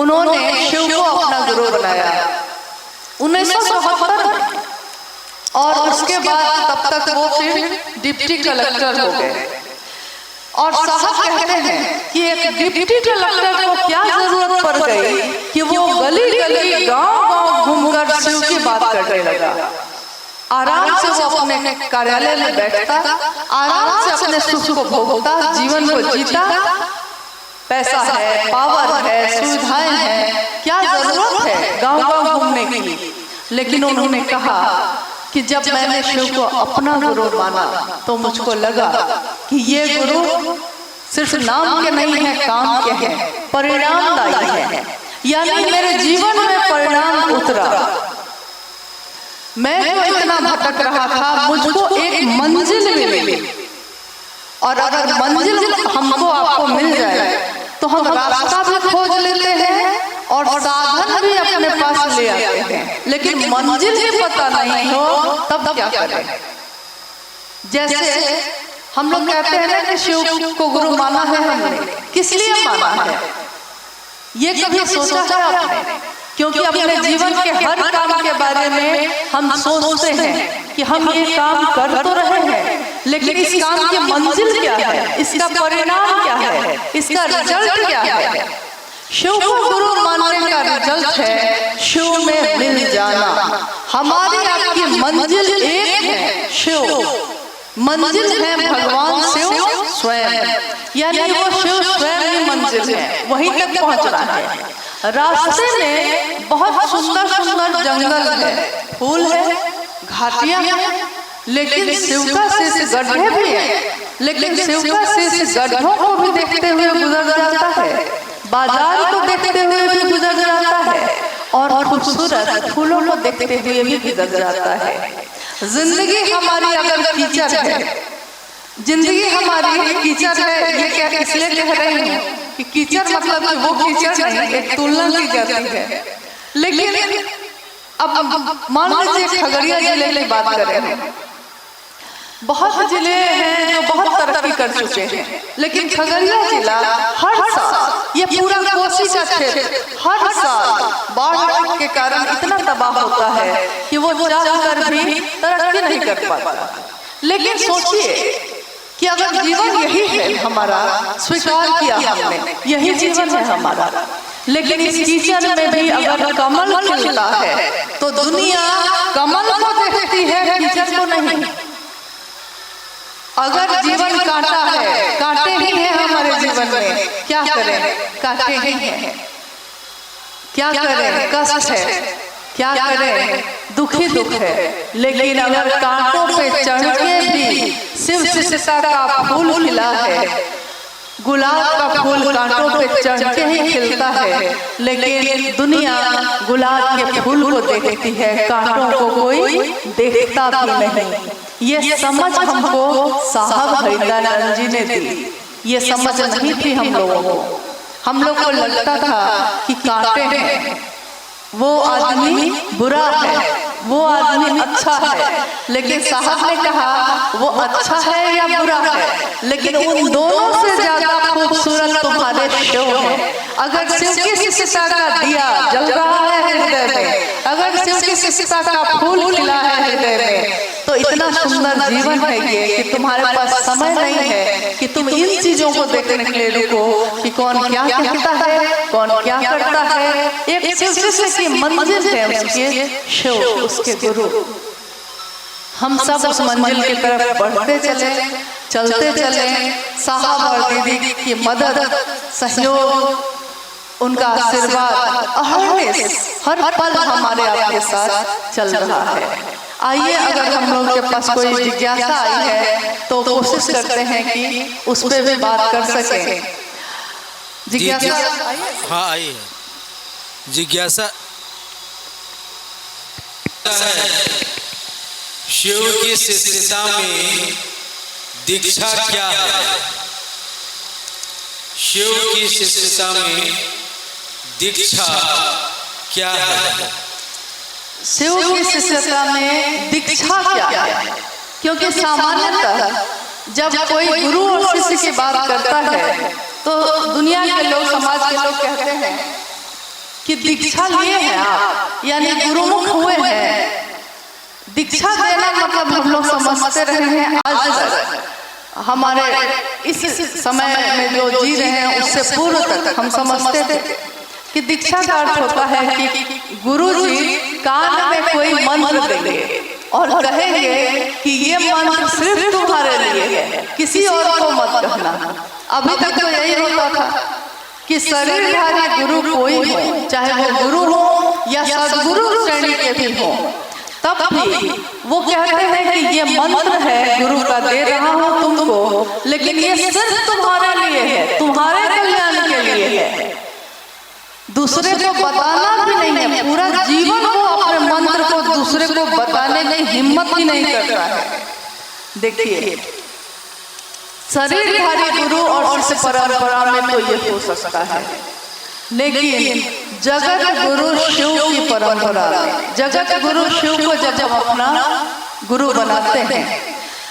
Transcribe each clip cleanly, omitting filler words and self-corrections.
उन्होंने शिव को अपना गुरु बनाया 1974 में। और उसके बाद तब तक वो फिर डिप्टी कलेक्टर हो गए। और साहब कहते हैं कि एक डिप्टी कलेक्टर को क्या जरूरत पड़ गई कि वो गली गली गांव-गांव घूमकर शिव की बात करने लगा। आराम से वो अपने कार्यालय में बैठता, आराम से अपने सुख को भोगता, जीवन को जीता। पैसा है, पावर है, सुविधाएं हैं, क्या जरूरत है गांव-गांव घूमने की। लेकिन उन्होंने कहा कि जब मैंने शिव को अपना गुरु माना तो मुझको लगा कि ये गुरु सिर्फ नाम के नहीं है, काम के हैं, परिणामदायी है। यानी मेरे जीवन में परिणाम उतरा। मैं तो इतना भटक रहा था, मुझको एक मंजिल मिली। और अगर मंजिल हमको आपको मिल जाए तो हम रास्ता भी खोज लेते हैं और साधन भी अपने पास ले आते हैं, लेकिन मंजिल ही पता नहीं हो तब क्या करें। जैसे हम लोग कहते हैं ना कि शिव को गुरु माना है हमने, किस लिए माना है ये कभी सोचा है आपने? क्योंकि अपने जीवन के हर काम के बारे में हम सोचते हैं कि हम ये काम कर तो रहे हैं, लेकिन इस काम की मंजिल क्या है, इसका परिणाम क्या है, इसका रिजल्ट क्या है। शिव को गुरु मानने का रिजल्ट है शिव में मिल जाना। हमारी आपकी मंजिल एक है, शिव। मंजिल है भगवान शिव स्वयं, यानी वो शिव स्वयं ही मंजिल है, वहीं तक पहुंचना है। रास्ते में बहुत सुंदर सुंदर जंगल है, फूल है, घाटियां हैं, लेकिन शिव का शीश गड्ढे भी है। लेकिन शिव का शीश गड्ढों को भी देखते हुए गुजर जाता है, बाजार को देखते हुए भी गुजर जाता है, और खूबसूरत फूलों को देखते हुए भी गुजर जाता है। जिंदगी हमारी अगर कीचड़ है, जिंदगी हमारी कीचड़ है, ये क्या इसलिए कह रही हूँ कि कीचड़ मतलब कि वो कीचड़ नहीं, एक तुलना की जाती है। लेकिन अब मान लीजिए खगड़िया जिले की बात करें, बहुत जिले हैं जो बहुत तरक्की कर चुके हैं, लेकिन खगड़िया जिला हर साल, ये पूरा कोसी का क्षेत्र हर साल बाढ़ के कारण इतना तबाह होता है कि वो चाहकर भी तरक्की नहीं कर पाता। लेकिन सोचिए कि अगर जीवन यही है हमारा, स्वीकार किया हमने, यही जीवन है हमारा, लेकिन इस कीचड़ में भी अगर कमल खिलता है तो दुनिया कमल को देखती है, कीचड़ को नहीं। अगर जीवन कांटा है, कांटे ही हैं हमारे जीवन में, क्या करें, कांटे ही हैं, क्या करें, कष्ट है, क्या करें, दुखी दुख है। लेकिन अगर कांटों पे चढ़ के भी शिव शिष्टा का फूल खिला है, गुलाब का फूल कांटों पे चढ़ के ही खिलता है, लेकिन दुनिया गुलाब के फूल को देखती है, कांटों को कोई देखता भी नहीं। ये समझ हमको साहब हरिदानंद जी ने दी, ये समझ नहीं थी हम लोगों को। हम लोग को लगता था कि कांटे हैं, वो आदमी बुरा है, वो आदमी अच्छा है, लेकिन साहब ने कहा वो अच्छा है या बुरा है, लेकिन उन दोनों से ज्यादा खूबसूरत तुम्हारे शिव है। अगर शिव की शिष्टा का दिया जल रहा है हृदय में, अगर शिव की शिष्टा का फूल खिला है हृदय में, तो इतना सुंदर जीवन है ये कि तुम्हारे पास समय नहीं है कि तुम इन चीजों को देखने के लिए रुको कि कौन क्या कहता है, कौन क्या करता है। एक शिव शिष्य की मंजिल है उसके शिव, उसके गुरु। हम सब उस मंजिल की तरफ बढ़ते चले, चलते चले। साहब और दीदी की मदद, सहयोग, उनका आशीर्वाद हर पल हमारे आपके साथ चल रहा है। आइए, अगर हम लोग के पास कोई जिज्ञासा आई है तो कोशिश करते हैं कि उस पर भी बात कर सकें। जिज्ञासा, हाँ आइए। जिज्ञासा शिव की शिष्यता में दीक्षा क्या है? शिव की शिष्यता में दीक्षा क्या है? शिव की शिष्यता में दीक्षा क्या है? क्योंकि सामान्यतः जब कोई गुरु और शिष्य की बात करता है तो दुनिया के लोग, समाज के लोग कहते हैं कि दीक्षा लिए हैं आप, यानी गुरुमुख हुए हैं। दीक्षा देना मतलब हम लोग समझते रहे हैं आज तक, हमारे इस समय में जो जी रहे हैं उससे पूर्व तक हम समझते थे कि दीक्षा का अर्थ होता है कि गुरु जी कान में कोई मंत्र देंगे और कहेंगे कि ये मंत्र सिर्फ तुम्हारे लिए है, किसी और को मत कहना। अभी तक तो यही होता था कि शरीरधारी गुरु कोई हो, चाहे वो गुरु हो या सदगुरु श्रेणी के भी हो, तब भी वो कहते हैं कि ये मंत्र है गुरु का, दे रहा हूं तुमको, लेकिन ये सिर्फ तुम्हारे लिए है, तुम्हारे कल्याण के लिए है, दूसरे को बताना भी नहीं है। पूरा जीवन वो अपने मंत्र को दूसरे को बताने की हिम्मत ही नहीं करता है। देखिए, शरीरधारी गुरु और शिष्य परंपरा में तो ये हो सकता है, लेकिन जगत गुरु शिव की परंपरा में, जगत गुरु शिव को जब हम अपना गुरु बनाते हैं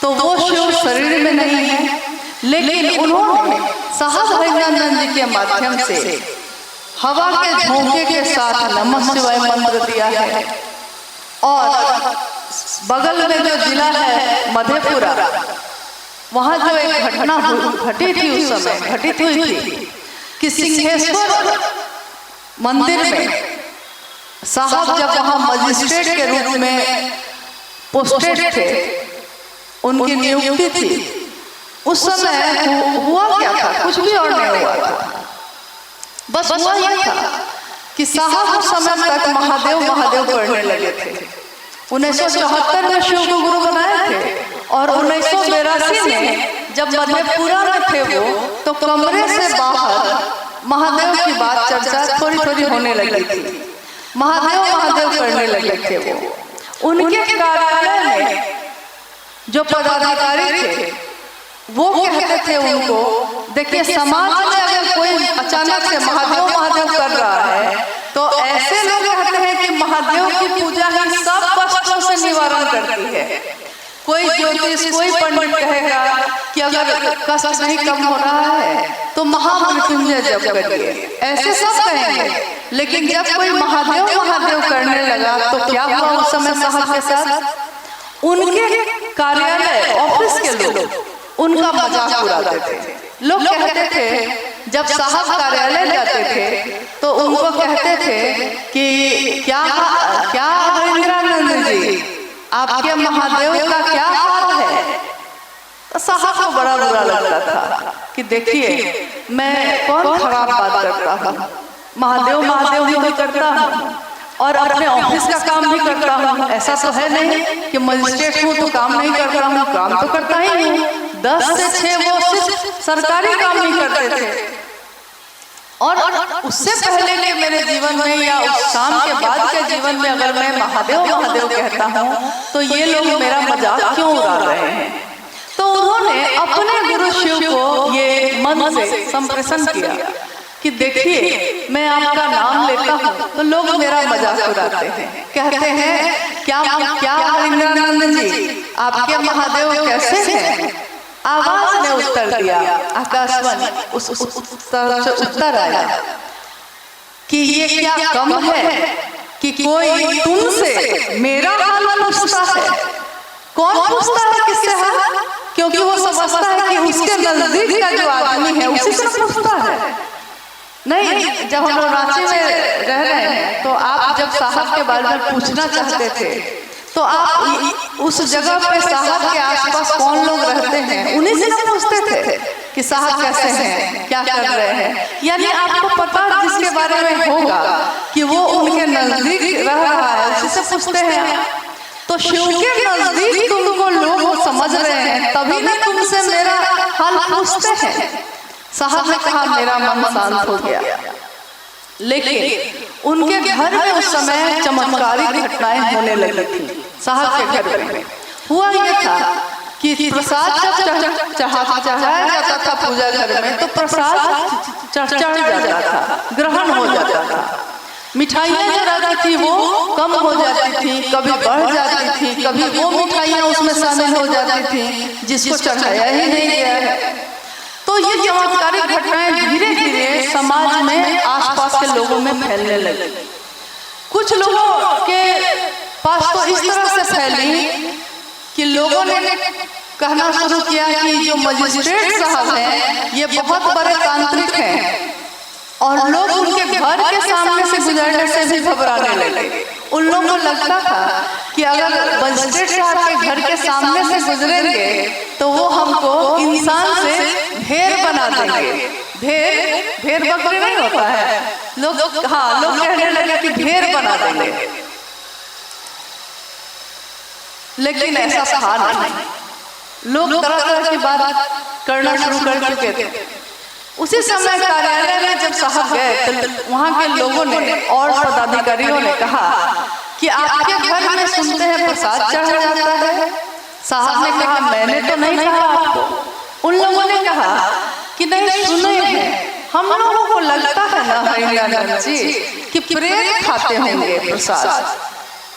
तो वो शिव शरीर में नहीं है, लेकिन उन्होंने साहब हरिनानंद जी के माध्यम से हवा के झोंके के साथ नमः शिवाय मंत्र दिया है। और बगल में जो जिला है मधेपुरा, वहां जो एक घटना घटी थी, उस समय घटित हुई थी कि सिंहेश्वर मंदिर में साहब जब वहां मजिस्ट्रेट के रूप में पोस्टेड थे, उनकी नियुक्ति थी, उस समय हुआ क्या था? कुछ भी और नहीं हुआ था। बस हुआ यह था कि साहब उस समय तक महादेव महादेव पढ़ने लगे थे। 1974 में शिव को गुरु बनाए थे और 1982 में जब मधेपुरा में थे वो, तो कमरे से बाहर महादेव की बात चर्चा थोड़ी थोड़ी होने लगी थी। महादेव महादेव करने लगे थे वो। उनके कार्यालय में जो पदाधिकारी थे वो कहते थे उनको, देखिए समाज में अगर कोई अचानक से महादेव महादेव कर रहा है तो ऐसे लोग कहते हैं कि महादेव की पूजा ही सब कष्टों से निवारण करती है। कोई ज्योतिष, कोई पंडित कहेगा कि अगर कष्ट नहीं कम हो रहा है तो महामृत्युंजय जप करिए, ऐसे सब कहेंगे। लेकिन जब कोई महादेव महादेव करने लगा तो क्या हुआ उस समय साहब के साथ? उनके कार्यालय ऑफिस के लोग उनका मजाक उड़ाते थे। लोग कहते थे जब साहब कार्यालय जाते थे तो उनको कहते थे कि क्या हरिंद्रानंद जी, आपके महादेव का क्या हाल है? तो साहब को बड़ा बुरा लगता था कि देखिए मैं कौन खराब बात करता हूँ, महादेव महादेव ही तो करता हूँ और अपने ऑफिस का काम भी करता हूँ। ऐसा तो है नहीं कि मजिस्ट्रेट हूँ तो काम नहीं करता हूँ, काम तो करता ही हूँ। 10 से 6 वो सिर्फ सरकारी काम ही करते थे। और उससे पहले के मेरे जीवन में या उस शाम के बाद के जीवन में अगर मैं महादेव महादेव कहता हूँ तो ये लोग मेरा मजाक क्यों उड़ा रहे हैं? तो उन्होंने अपने गुरु शिव को ये मन से संप्रेषण किया कि देखिए मैं आपका नाम लेता हूँ तो लोग मेरा मजाक उड़ाते हैं, कहते हैं क्या हरिंद्रानंद जी आपके महादेव कैसे हैं? आवाज ने उत्तर दिया, आकाशवाणी उस उत्तर आया कि ये क्या कम है कि कोई तुमसे मेरा हाल पूछता है? कौन पूछता है किससे हाल? क्योंकि वो समझता है कि उसके नजदीक का जो आदमी है उसी से पूछता है। नहीं, जब हम लोग रांची में रह रहे हैं तो आप जब साहब के बारे में पूछना चाहते थे तो आप उस जगह पे साहब के आसपास कौन लोग रहते हैं उन्हीं से पूछते थे कि साहब कैसे हैं, क्या कर रहे हैं। यानी आपको पता जिसके बारे में होगा कि वो उनके नजदीक रह रहा है उसी से पूछते हैं। तो शिव के नजदीक तुमको लोग समझ रहे हैं तभी ना तुमसे मेरा हाल पूछते हैं। साहब ने कहा मेरा मन शांत हो गया। लेकिन उनके घर में उस समय चमत्कारी घटनाएं होने लगी थी। साहब के घर में हुआ यह था कि प्रसाद जब चढ़ाया जाता था पूजा घर में तो प्रसाद चढ़ जाता था, ग्रहण हो जाता था। मिठाइयाँ जो रहती थी वो कम हो जाती थी, कभी बढ़ जाती थी, कभी वो मिठाइयाँ उसमें शामिल हो जाती थी जिसको चढ़ाया ही नहीं गया है। तो तो ये चमत्कारिक घटनाएं धीरे धीरे समाज में आसपास के लोगों में फैलने लगी। कुछ लोगों के पास तो इस तरह से फैली कि लोगों ने कहना शुरू किया कि जो मजिस्ट्रेट साहब हैं ये बहुत बड़े तांत्रिक हैं, और लोग उनके घर के सामने से गुजरने से भी घबराने लगे। उन लोगों को लगता था कि अगर मजिस्ट्रेट साहब के घर के सामने से गुजरेंगे तो वो हमको इंसान से भेड़ बना देंगे। भेड़ बकरी नहीं होता है, लोग कहने लगे कि भेड़ बना देंगे, लेकिन ऐसा था नहीं। लोग तरह तरह की बात करना शुरू कर चुके थे। उसी समय कार्यालय में जब साहब गए तो वहाँ के लोगों ने और पदाधिकारियों ने कहा कि आपके घर में सुनते हैं प्रसाद चढ़ा जाता है। साहब ने कहा मैंने तो नहीं कहा आपको। उन लोगों ने कहा कि नहीं सुने हैं, हम लोगों को लगता है ना हरिंद्र जी कि प्रेत खाते होंगे प्रसाद।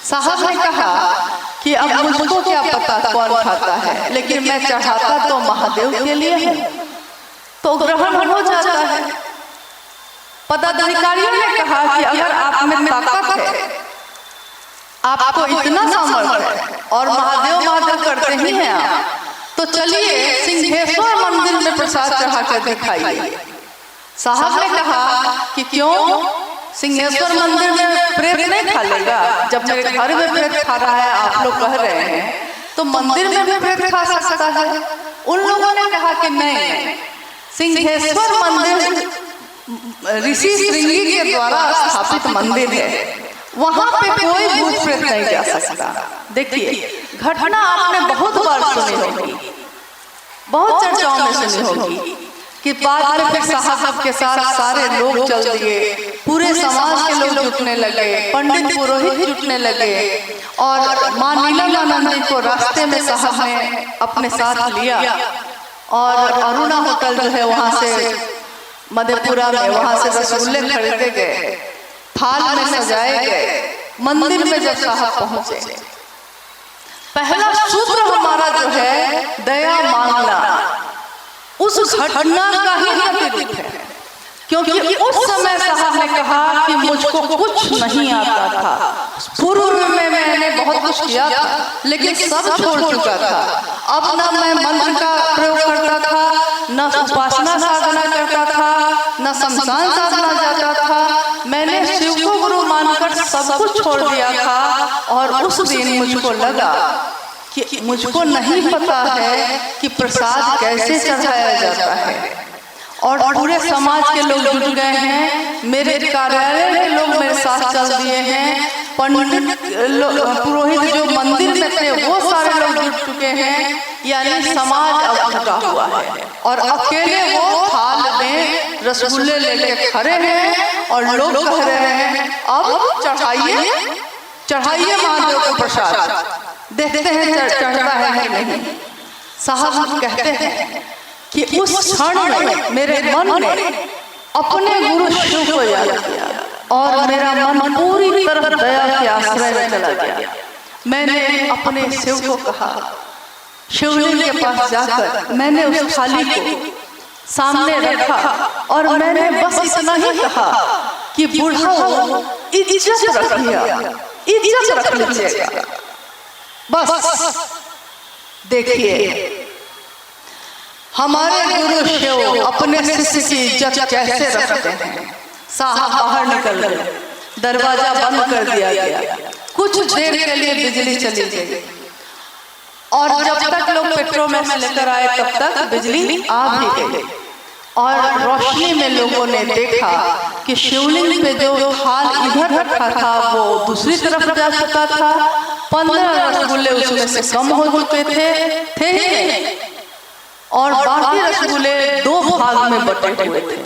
साहब ने कहा कि अब मुझको क्या पता कौन खाता है, लेकिन मैं चढ़ाता तो महादेव के लिए है, तो ग्रहण हो जाता है। पदाधिकारियों ने कहा कि अगर आप में ताकत है, आपको इतना सामर्थ्य है और महादेव करते ही हैं आप, तो चलिए सिंहेश्वर मंदिर में प्रसाद चढ़ा कर दिखाइए। साहब ने कहा कि क्यों, सिंहेश्वर मंदिर में प्रेत नहीं खा लेगा? जब मेरे घर में प्रेत खा रहा है, आप लोग कह रहे हैं, तो मंदिर में भी प्रेत खा सकता है। उन लोगों ने कहा कि नहीं, सिंहेश्वर मंदिर ऋषि श्रृंगी के द्वारा स्थापित मंदिर है, वहां पे कोई भूत प्रेत नहीं जा सकता। देखिए घटना आपने बहुत बार सुनी होगी, बहुत चर्चाओं में सुनी होगी कि बाद में फिर साहब के साथ सारे लोग चल दिए, पूरे समाज के लोग जुटने लगे, पंडित पुरोहित जुटने लगे, और मां नीलमानंद जी को रास्ते में साहब ने अपने साथ लिया और अरुणा होटल जो है वहां से मधेपुरा में, वहां से रसगुल्ले खरीदे गए, थाल में सजाए गए। मंदिर में जब साहब पहुंचे, पहला सूत्र हमारा जो है दया मांगना, उस घटना का ही प्रतिरूप है। क्योंकि उस समय साहब ने कहा कि मुझको कुछ नहीं आता था, पूर्व में मैंने बहुत कुछ किया था लेकिन सब छोड़ चुका था। अब ना मैं मंत्र का प्रयोग करता था, न उपासना साधना करता था, न शमशान साधना जाता था। मैंने शिव को गुरु मानकर सब कुछ छोड़ दिया था। और उस दिन मुझको लगा कि मुझको नहीं पता है कि प्रसाद कैसे चढ़ाया जाता है, और पूरे समाज के लोग जुट गए हैं, मेरे कार्यालय के लोग मेरे साथ चल दिए हैं, पंडित पुरोहित जो मंदिर में थे वो सारे लोग जुट चुके हैं, यानी समाज अब जुटा हुआ है। और अकेले वो थाल में रसगुल्ले लेके खड़े हैं और लोग कह रहे हैं अब चढ़ाइए महादेव को प्रसाद, देखते हैं चढ़ता है कि नहीं। साहब कहते हैं कि उस क्षण में मेरे मन ने अपने गुरु शिव को याद किया और मेरा मन पूरी तरह दया के आश्रय में चला गया। मैंने अपने शिव को कहा, शिवलिंग के पास जाकर मैंने उस थाली को सामने रखा और मैंने बस इतना ही कहा कि बूढ़ा इज्जत रख लीजिएगा। बस देखिए हमारे गुरु शिव अपने शिष्य की इज्जत कैसे रखते हैं। साहब बाहर निकल गए, दरवाजा बंद कर दिया गया। कुछ देर के लिए बिजली चली गई और जब तक लोग पेट्रोल में से लेकर आए तब तक बिजली आ भी गई। और रोशनी में लोगों ने देखा कि शिवलिंग पे जो थाल इधर रखा था वो दूसरी तरफ जा चुका था। 15 रसगुल्ले उसमें से कम हो चुके थे ही, और बाकी रसगुल्ले 2 भाग में बटे हुए थे।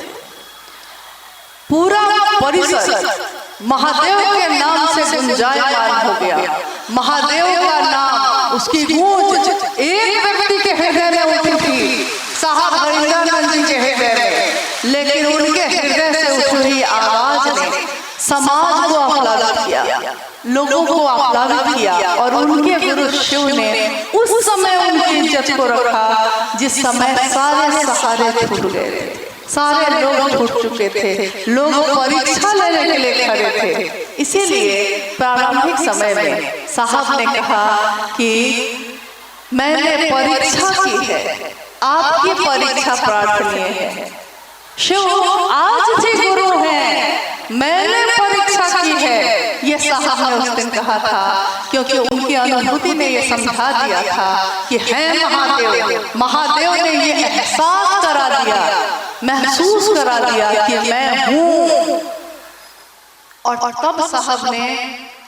पूरा परिसर महादेव के नाम से गुंजायमान हो गया। महादेव का नाम, उसकी गूंज एक व्यक्ति के हृदय में उठी थी, साहब हरिंद्रानंद जी के हृदय में, लेकिन उनके हृदय से उठ रही आवाज ने समाज को आप्लावित किया, लोगों को आप्लावित किया, और उनके गुरु शिव ने उस समय उनकी इज्जत को रखा जिस समय सारे सहारे छूट गए थे, सारे लोग छूट चुके थे, लोग परीक्षा लेने के लिए खड़े थे। इसीलिए प्रारंभिक समय में साहब ने कहा कि मैंने परीक्षा की है, आपकी परीक्षा प्रार्थनीय है। शिव आज भी गुरु हैं, मैंने परीक्षा की है, ये साहब ने उस दिन कहा था, क्योंकि उनकी अनुभूति ने ये समझा दिया था कि है महादेव। महादेव ने ये एहसास करा दिया, महसूस करा दिया कि मैं हूँ। और तब साहब ने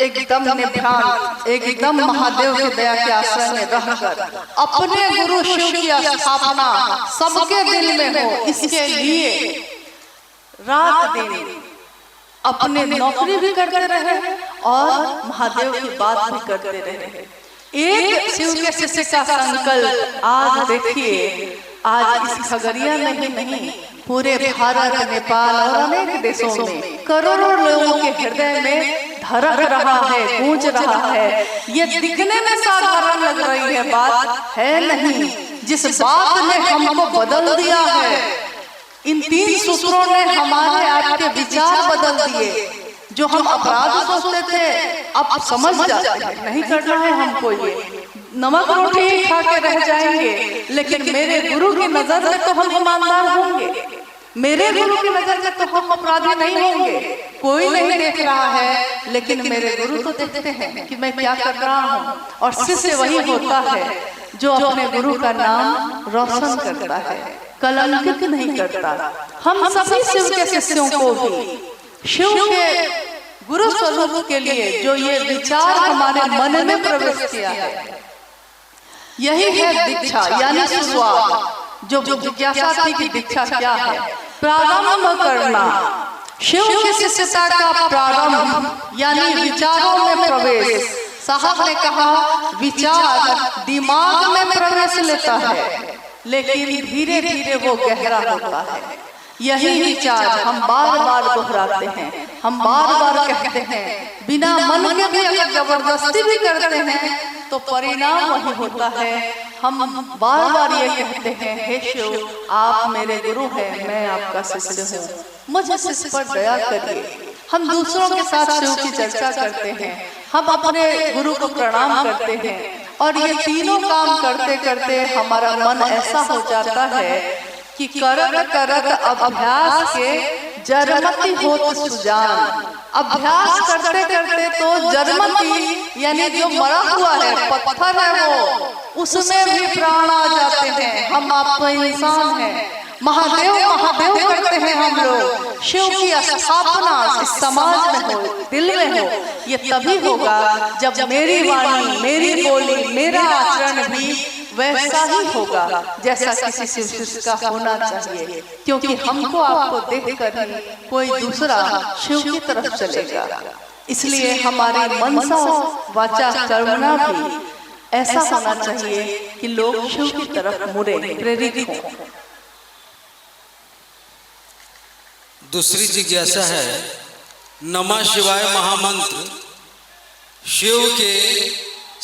एकदम निभ्रांत, एकदम महादेव की दया के आश्रय में रहकर अपने गुरु शिव की स्थापना सबके दिल में हो, इसके लिए रात दिन अपने नौकरी भी करते रहे और महादेव की बात भी करते रहे। एक शिव के शिष्य का संकल्प आज देखिए, आज इस खगड़िया में ही नहीं, पूरे भारत, नेपाल और अनेक देशों में करोड़ों लोगों के हृदय में धड़क रहा है, गूंज रहा है। ये दिखने में साधारण लग रही है, बात है नहीं। जिस बात ने हमको बदल दिया है, इन 3 सूत्रों ने हमारे आपके विचार बदल दिए। जो हम अपराध सोचते थे अब समझ जाते हैं, नहीं करना है हमको, ये नमक रोटी खा के रह जाएंगे, लेकिन मेरे गुरु की नजर में तो हम ईमानदार होंगे, मेरे गुरु की नजर में तो हम अपराधी नहीं होंगे। कोई नहीं देख रहा है, लेकिन मेरे गुरु तो देखते हैं कि मैं क्या कर रहा हूँ। और शिष्य वही होता है जो अपने गुरु का नाम रोशन करता है, कलंकित नहीं करता। हम सभी शिव के शिष्यों को भी शिव के गुरु स्वरूप के लिए जो ये विचार हमारे मन में प्रवेश किया है, यही है दीक्षा, यानी शुरुआत। जो जिज्ञासा थी कि दीक्षा क्या है, प्रारंभ करना, शिव की शिष्यता का प्रारंभ यानी विचारों में प्रवेश। साहब ने कहा विचार दिमाग में प्रवेश लेता है, लेकिन धीरे धीरे वो गहरा होता है। यही विचार हम बार बार दोहराते हैं, हम बार बार कहते हैं, बिना मन के भी अगर जबरदस्ती भी करते हैं तो परिणाम वही होता है। हम बार बार ये कहते हैं, हे शिव आप मेरे गुरु हैं, मैं आपका शिष्य हूँ, मुझे शिष्य पर दया करिए। हम दूसरों के साथ शिव की चर्चा करते हैं, हम अपने गुरु को प्रणाम करते हैं, और ये तीनों काम करते करते हमारा मन ऐसा हो जाता है कि करत करत अभ्यास के जरमती होत सुजान। अभ्यास करते करते तो जरमती यानी जो मरा हुआ है, पत्थर है वो, उसमें भी प्राण आ जाते हैं। हम आप तो इंसान हैं, महादेव महादेव करते हैं हम लोग। शिव की स्थापना इस समाज में हो, दिल में हो, ये तभी होगा जब मेरी वाणी, मेरी बोली, मेरा आचरण भी वैसा ही होगा जैसा किसी शिव शिष्य का होना चाहिए। क्योंकि हमको आपको देखकर ही कोई दूसरा शिव की तरफ चलेगा। इसलिए हमारे मनसा वाचा कर्मणा भी ऐसा होना चाहिए कि लोग शिव की तरफ मुड़े, प्रेरित हों। दूसरी जिज्ञासा है, नमः शिवाय महामंत्र शिव के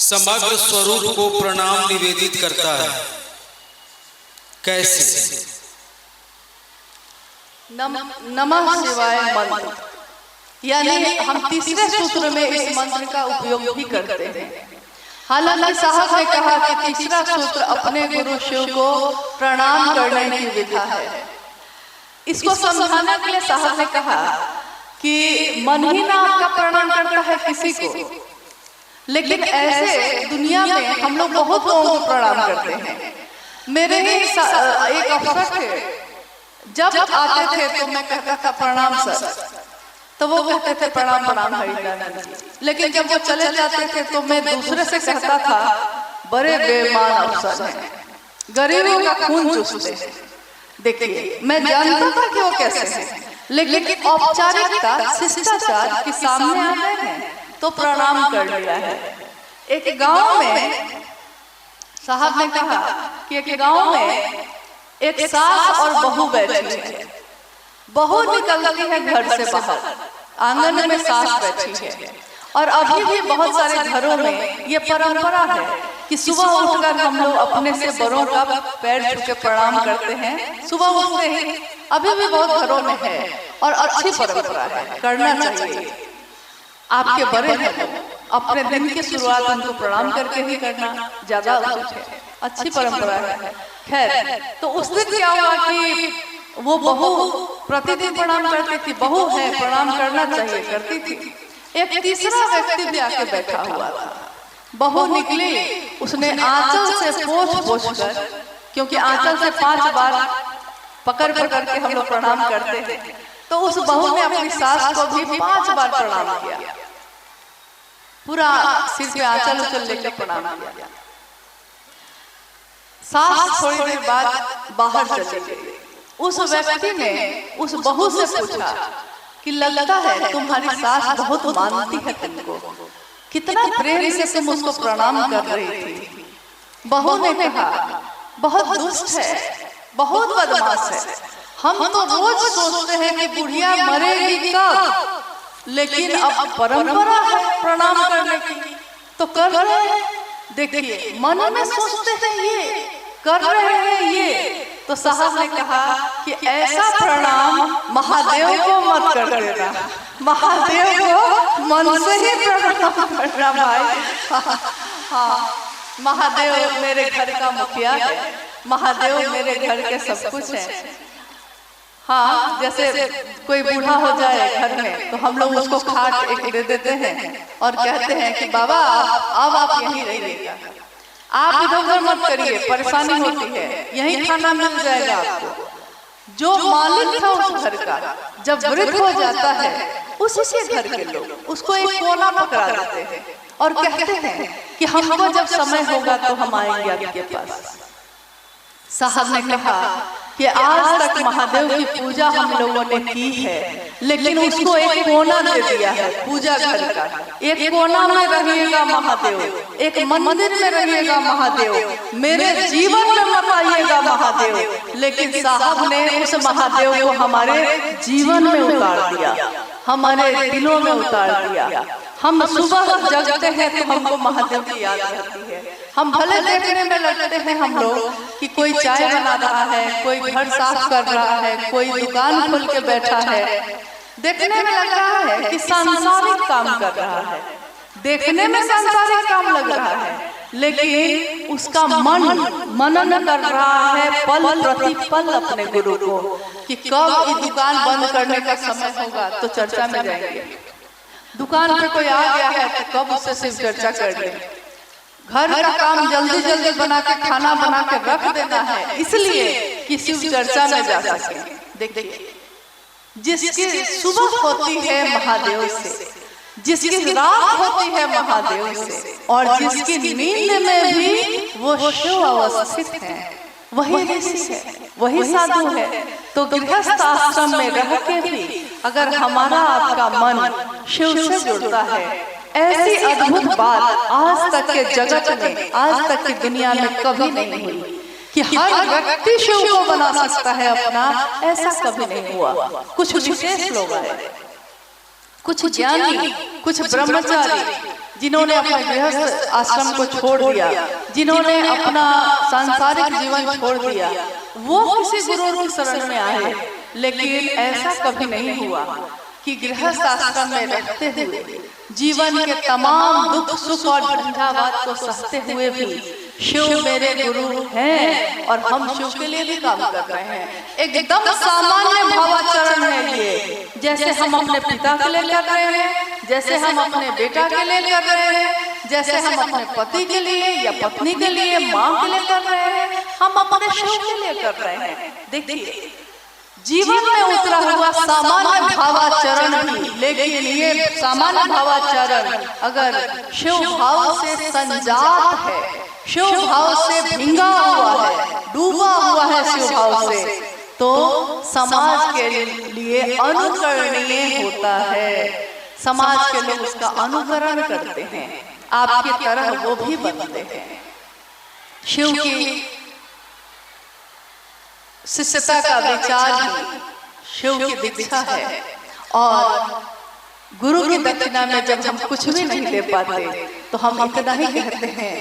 समग्र स्वरूप को प्रणाम निवेदित करता है, कैसे? नमः शिवाय मंत्र यानी हम तीसरे सूत्र में इस मंत्र का उपयोग भी करते हैं। हालांकि साहब ने कहा कि तीसरा सूत्र अपने गुरु शिव को प्रणाम करने की विधा है। इसको समझाने के लिए साहब ने कहा कि मन ही ना आपका प्रणाम करता है किसी को, लेकिन ऐसे दुनिया में हम लोग बहुत लोगों को प्रणाम करते हैं। मेरे ही एक अफसर थे, जब आते थे तो मैं कहता था प्रणाम सर, तो वो कहते थे प्रणाम प्रणाम हरिदास जी। लेकिन जब वो चले जाते थे तो मैं दूसरे से कहता था बड़े बेईमान अफसर हैं, गरीबों का खून चूसते हैं। देखिए मैं जानता था कि वो कैसे हैं, लेकिन औपचारिकता शिष्टाचार के सामने आते हैं तो प्रणाम कर लिया है। एक गांव में साहब ने कहा कि एक गांव में एक सास और बहू बैठी है। बहू निकलती है घर से बाहर, आंगन में सास बैठी है। और अभी भी बहुत सारे घरों में ये परंपरा है कि सुबह उठकर हम लोग अपने से बड़ों का पैर छू के प्रणाम करते हैं सुबह उठते ही। अभी भी बहुत घरों में है और अच्छी परंपरा है, करना चाहिए। आपके बड़े हैं, अपने दिन की शुरुआत उनको प्रणाम करके ही करना ज्यादा उचित है, अच्छी परंपरा है। खैर, तो उस दिन क्या हुआ कि वो बहू प्रतिदिन प्रणाम करती थी, बहू है प्रणाम करना चाहिए, करती थी। एक तीसरा व्यक्ति भी आके बैठा हुआ था। बहू निकली, उसने आंचल से पोंछ कर, क्योंकि आंचल से 5 बार पकड़ के हम लोग प्रणाम करते हैं, तो उस बहू ने अपनी सास को भी 5 बार प्रणाम किया, पूरा सिर पे आंचल उचल लेकर प्रणाम किया। सास थोड़ी देर बाद बाहर चली गई। उस व्यक्ति ने उस बहू से पूछा कि लगता है तुम्हारी सास बहुत मानती है तुमको, कितना प्रेम से तुम उसको प्रणाम कर रही थी। बहू ने कहा बहुत दुष्ट है, बहुत बदमाश है। हम तो रोज सोचते हैं कि बुढ़िया मरेगी कब, लेकिन अब परंपरा है प्रणाम करने की तो कर रहे हैं। देखिए मन में सोचते हैं ये कर रहे हैं ये। तो साहब ने कहा कि ऐसा प्रणाम महादेव को मत कर देना, महादेव को मन से ही प्रणाम करना भाई। हाँ, महादेव मेरे घर का मुखिया है, महादेव मेरे घर के सब कुछ है। हाँ, जैसे कोई बूढ़ा हो जाए घर में तो हम लोग उसको खाट एक दे देते हैं और कहते हैं कि बाबा अब आप यहीं रहिएगा, आप इधर उधर मत करिए, परेशानी होती है, यहीं खाना मिल जाएगा आपको। जो मालिक था उस घर का जब वृद्ध हो जाता है, उसी घर के लोग उसको एक कोना पकड़ा देते हैं और कहते हैं कि हमको जब समय होगा तो हम आएंगे आपके पास। साहब ने कहा कि आज तक महादेव की पूजा हम लोगों ने की है, लेकिन उसको एक कोना दे दिया है पूजा घर का। एक कोना में रहिएगा महादेव, एक मंदिर में रहिएगा महादेव, मेरे जीवन में मत आइएगा महादेव। लेकिन साहब ने उस महादेव को हमारे जीवन में उतार दिया, हमारे दिलों में उतार दिया। हम सुबह जगते हैं तो हमको महादेव की याद रहती है। हम भले देखने में लगते हैं हम लोग कि कोई चाय बना रहा है, कोई घर साफ कर रहा है, कोई दुकान खोल के बैठा है, देखने में लग रहा है कि सांसारिक काम कर रहा है, देखने में सांसारिक काम लग रहा है, लेकिन उसका मनन कर रहा है पल प्रति पल अपने गुरु को कि कब ये दुकान बंद करने का समय होगा तो चर्चा में जाएंगे। दुकान पे कोई आ गया है तो कब उससे सिर्फ चर्चा कर ले। घर का काम जल्दी जल्दी बना के खाना बना के रख देना है इसलिए कि शिव चर्चा में जा सके। देखिए, जिसकी सुबह होती है महादेव से, जिसकी रात होती है महादेव से, और जिसकी नींद में भी वो शिव अवस्थित है, वही ऋषि है, वही साधु है। तो गृहस्थ आश्रम में रह के भी अगर हमारा आपका मन शिव से जुड़ता है, ऐसी अद्भुत बात आज तक के जगत में, आज तक की दुनिया में कभी नहीं हुई कि हर व्यक्ति शिव को बना सकता है अपना, ऐसा कभी नहीं हुआ। कुछ विशेष लोग आए, कुछ ज्ञानी, कुछ ब्रह्मचारी जिन्होंने अपने गृहस्थ आश्रम को छोड़ दिया, जिन्होंने अपना सांसारिक जीवन छोड़ दिया, वो किसी गुरु की शरण में आए। लेकिन ऐसा कभी नहीं हुआ कि गृहस्थ आश्रम में रहते हुए जीवन के तमाम दुख सुख और झंझावात को सहते हुए भी शिव मेरे गुरु हैं और हम शिव के लिए भी काम कर रहे हैं। एकदम सामान्य भावाचरण है ये, जैसे हम अपने पिता के लिए कर रहे हैं, जैसे हम अपने बेटा के लिए कर रहे हैं, जैसे हम अपने पति के लिए या पत्नी के लिए, माँ के लिए कर रहे हैं, हम अपने शिव के लिए कर रहे हैं। देखिए, जीवन में उतरा हुआ सामान्य भावाचरण भी, लेकिन ये सामान्य भावाचरण अगर शिव भाव से संजात है, शिव भाव से भिंगा हुआ है, डूबा हुआ है शिव भाव से, तो समाज के लिए अनुकरणीय होता है। समाज के लोग उसका अनुकरण करते हैं, आपकी तरह वो भी बनते हैं। शिव की शिष्यता का विचार ही शिव की दीक्षा है। और गुरु की दक्षिणा में जब हम कुछ भी नहीं दे पाते तो हम इतना ही कहते हैं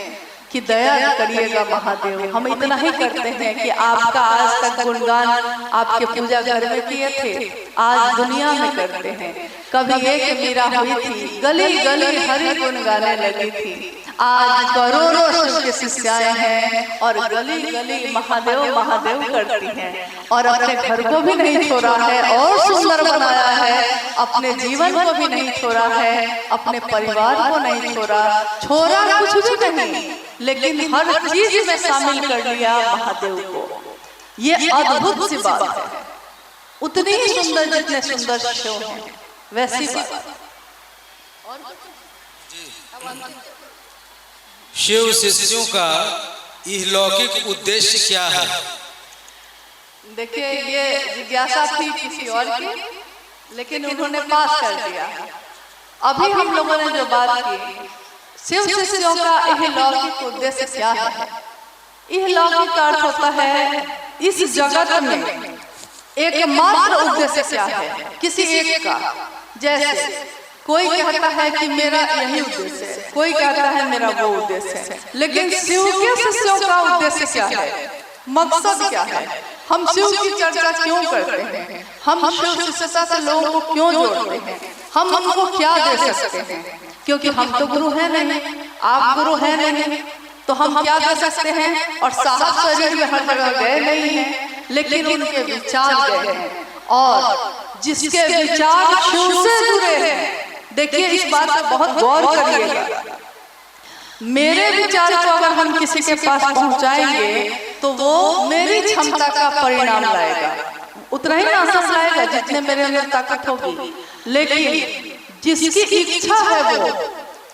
कि दया करिएगा महादेव। हम इतना ही करते हैं कि आपका आज तक गुणगान आपके पूजा घर में किए थे, आज दुनिया में करते हैं। कभी एक मीरा हुई थी, गली गली हरि गुण गाने लगी थी, आज करोड़ों शिव के शिष्याएं हैं और गली गली महादेव महादेव करती हैं और अपने घर को भी नहीं छोड़ा है और सुंदर बनाया है, अपने जीवन को भी नहीं छोड़ा है, अपने परिवार को नहीं छोड़ा कुछ भी नहीं, लेकिन हर चीज में शामिल कर लिया महादेव को। ये अद्भुत सी बात है। उतनी ही सुंदर जितने सुंदर शिव हैं वैसी बात। शिव शिष्यों का इहलौकिक उद्देश्य क्या है? देखिए, ये जिज्ञासा थी किसी और की, लेकिन उन्होंने पास कर दिया। अभी हम लोगों ने जो बात की, शिव शिष्यों का इहलौकिक उद्देश्य क्या है? इहलौकिक का अर्थ होता है इस जगत में एकमात्र उद्देश्य क्या है, किसी एक का। जैसे कोई कहता है कि मेरा यही उद्देश्य है, कोई कहता है मेरा वो उद्देश्य है, लेकिन शिव के शिष्यों का उद्देश्य क्या है, मकसद क्या है? हम शिव की चर्चा क्यों करते हैं? हम शिव शिष्यता से लोगों को क्यों जोड़ते हैं? हम उनको क्या दे सकते हैं? क्योंकि हम तो गुरु है नहीं, आप गुरु है नहीं, तो हम क्या दे सकते हैं? और साहब शरीर में हर जगह गए नहीं हैं, लेकिन उनके विचार गए हैं, और जिसके विचार शिव से जुड़े हैं। देखिए, इस बात पर बहुत गौर करिएगा। मेरे विचार को अगर हम किसी के पास पहुंचाएंगे तो वो मेरी क्षमता का परिणाम लाएगा, उतना ही आसान लाएगा जितने मेरे अंदर ताकत होगी। लेकिन जिसकी इच्छा है वो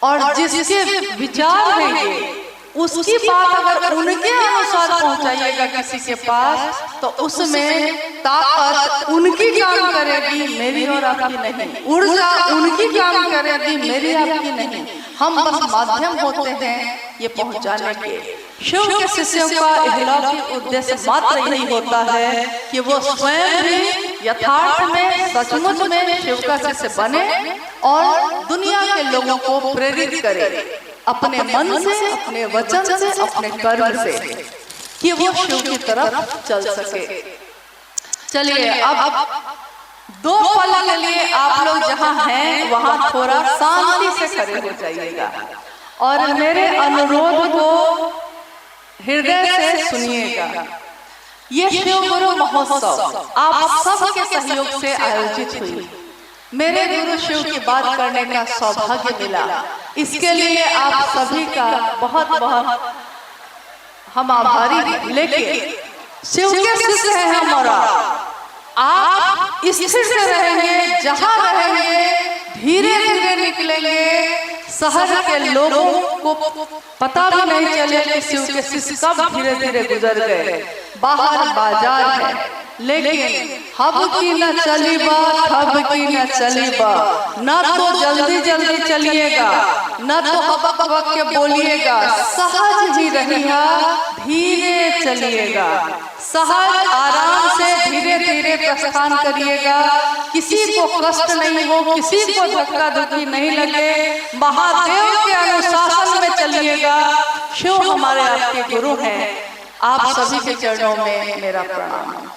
और जिसके विचार हैं उसकी बात अगर उनके अनुसार पहुंचाइएगा किसी के पास, तो उसमें ताकत उनकी काम करेगी, मेरी और आपकी नहीं। ऊर्जा उनकी काम करेगी, मेरी आपकी नहीं। हम बस माध्यम होते हैं ये पहुंचाने के। शिव के शिष्यों का इहलौकिक उद्देश्य मात्र यही होता है कि वो स्वयं भी यथार्थ में सचमुच में शिव का शिष्य बने और दुनिया के लोगों को प्रेरित करे अपने मन से, अपने वचन से, अपने कर्म से, कि वो शिव की तरफ चल सके। चलिए, अब 2 पल के लिए आप लोग जहाँ हैं वहाँ थोड़ा शांति से खड़े हो जाइएगा और मेरे अनुरोध को हृदय से सुनिएगा। ये शिव गुरु महोत्सव आप सबके सहयोग से आयोजित हुई। मेरे गुरु शिव की बात करने का सौभाग्य मिला, इसके लिए आप सभी का बहुत बहुत हम आभारी हैं। लेकिन शिव के शिष्य हैं हमारा, आप स्थिर से रहेंगे, जहाँ रहेंगे धीरे धीरे निकलेंगे। शहर के लोगों को पता भी नहीं चले कि शिव के शिष्य कब धीरे धीरे गुजर गए। बाहर बाजार है, लेकिन हब की न चली बात, हब की न चली बात। न तो जल्दी जल्दी चलिएगा, न तो हबक हबक के बोलिएगा, सहज ही रहिएगा, धीरे चलिएगा, सहज आराम से धीरे धीरे प्रस्थान करिएगा। किसी को कष्ट नहीं हो, किसी को धक्का धुक्की नहीं लगे, महादेव के अनुशासन में चलिएगा। शिव हमारे आपके गुरु हैं। आप सभी के चरणों में मेरा प्रणाम।